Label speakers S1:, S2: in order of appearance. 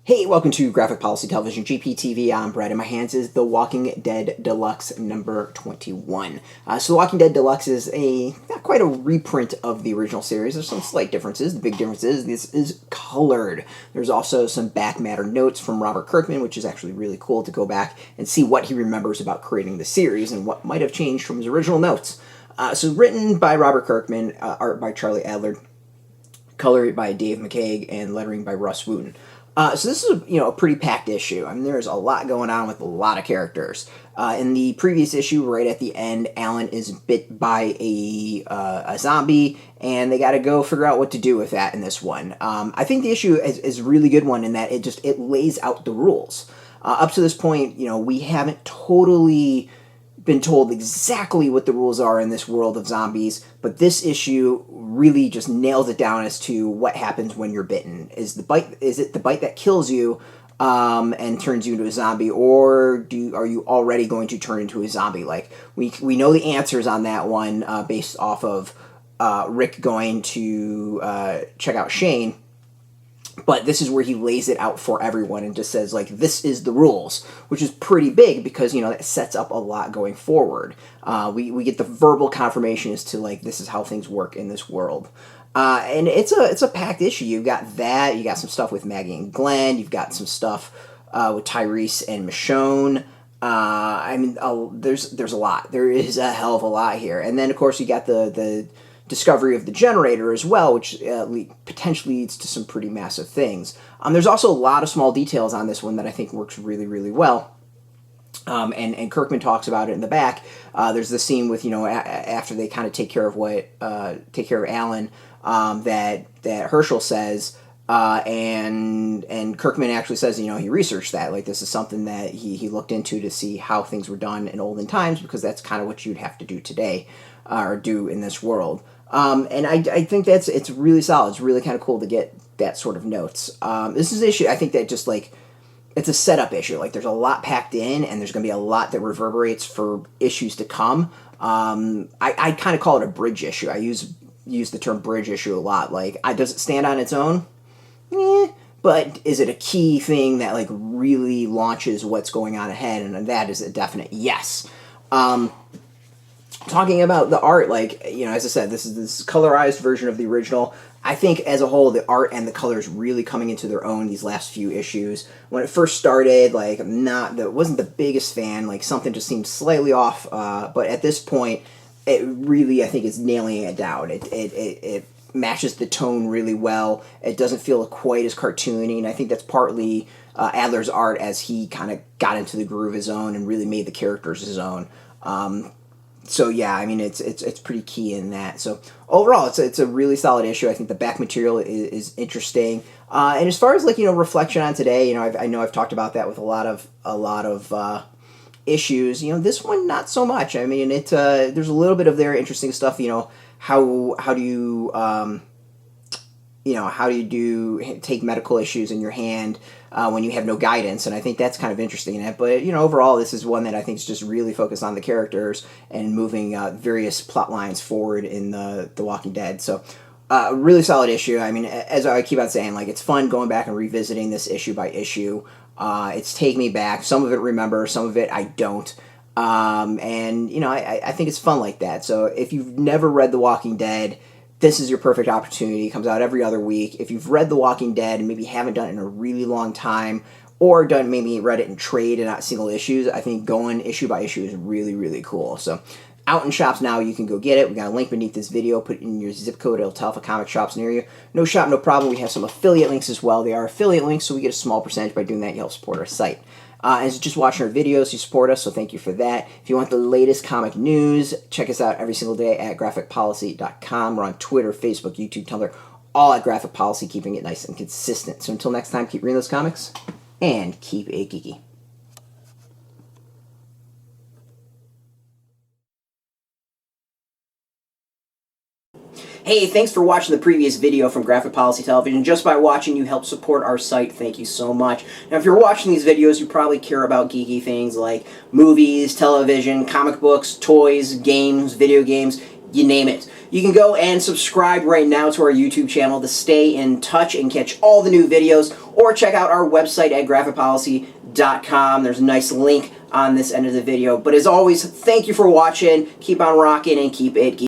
S1: Hey, welcome to Graphic Policy Television, GPTV. I'm Brett. In my hands is The Walking Dead Deluxe number 21. So The Walking Dead Deluxe is not quite a reprint of the original series. There's some slight differences. The big difference is this is colored. There's also some back matter notes from Robert Kirkman, which is actually really cool to go back and see what he remembers about creating the series and what might have changed from his original notes. So written by Robert Kirkman, art by Charlie Adlard, color by Dave McCaig, and lettering by Rus Wooton. So this is a pretty packed issue. I mean, there's a lot going on with a lot of characters. In the previous issue, right at the end, Alan is bit by a zombie, and they got to go figure out what to do with that in this one. I think the issue is a really good one in that it lays out the rules. Up to this point, we haven't totally been told exactly what the rules are in this world of zombies, but this issue really just nails it down as to what happens when you're bitten. Is it the bite that kills you and turns you into a zombie, or are you already going to turn into a zombie? Like we know the answers on that one based off of Rick going to check out Shane. But this is where he lays it out for everyone and just says, like, this is the rules, which is pretty big because, that sets up a lot going forward. We get the verbal confirmation as to, like, this is how things work in this world. And it's a packed issue. You've got that. You got some stuff with Maggie and Glenn. You've got some stuff with Tyrese and Michonne. There's a lot. There is a hell of a lot here. And then, of course, you got the discovery of the generator as well, which potentially leads to some pretty massive things. There's also a lot of small details on this one that I think works really, really well. And Kirkman talks about it in the back. There's the scene with, after they kind of take care of Alan, that Herschel says, and Kirkman actually says, he researched that. Like, this is something that he looked into to see how things were done in olden times, because that's kind of what you'd have to do today, or do in this world. And I think it's really solid. It's really kind of cool to get that sort of notes. This is an issue, I think, that just, like, it's a setup issue. Like, there's a lot packed in, and there's going to be a lot that reverberates for issues to come. I kind of call it a bridge issue. I use the term bridge issue a lot. Like, does it stand on its own? But is it a key thing that, like, really launches what's going on ahead? And that is a definite yes. Talking about the art, like, as I said, this is this colorized version of the original. I think as a whole, the art and the colors really coming into their own these last few issues. When it first started, like, wasn't the biggest fan. Like, something just seemed slightly off. But at this point, it really, I think, is nailing it down. It matches the tone really well. It doesn't feel quite as cartoony, and I think that's partly Adler's art as he kind of got into the groove of his own and really made the characters his own. So yeah, I mean, it's pretty key in that. So overall, it's a really solid issue. I think the back material is interesting. And as far as, like, reflection on today, I know I've talked about that with a lot of issues. This one not so much. I mean, there's a little bit of their interesting stuff. How do you take medical issues in your hand when you have no guidance, and I think that's kind of interesting in it. But overall, this is one that I think is just really focused on the characters and moving various plot lines forward in the Walking Dead. So a really solid issue. I mean, as I keep on saying, like, it's fun going back and revisiting this issue by issue. It's taking me back. Some of it remember, some of it I don't. And I think it's fun like that. So if you've never read The Walking Dead, this is your perfect opportunity. It comes out every other week. If you've read The Walking Dead and maybe haven't done it in a really long time, or maybe read it in trade and not single issues, I think going issue by issue is really, really cool. So out in shops now, you can go get it. We got a link beneath this video. Put in your zip code. It'll tell if a comic shop's near you. No shop, no problem. We have some affiliate links as well. They are affiliate links, so we get a small percentage by doing that. You help support our site. As just watching our videos, you support us, so thank you for that. If you want the latest comic news, check us out every single day at graphicpolicy.com. We're on Twitter, Facebook, YouTube, Tumblr, all at Graphic Policy, keeping it nice and consistent. So until next time, keep reading those comics, and keep it geeky. Hey, thanks for watching the previous video from Graphic Policy Television. Just by watching, you help support our site. Thank you so much. Now, if you're watching these videos, you probably care about geeky things like movies, television, comic books, toys, games, video games, you name it. You can go and subscribe right now to our YouTube channel to stay in touch and catch all the new videos, or check out our website at graphicpolicy.com. There's a nice link on this end of the video. But as always, thank you for watching. Keep on rocking and keep it geeky.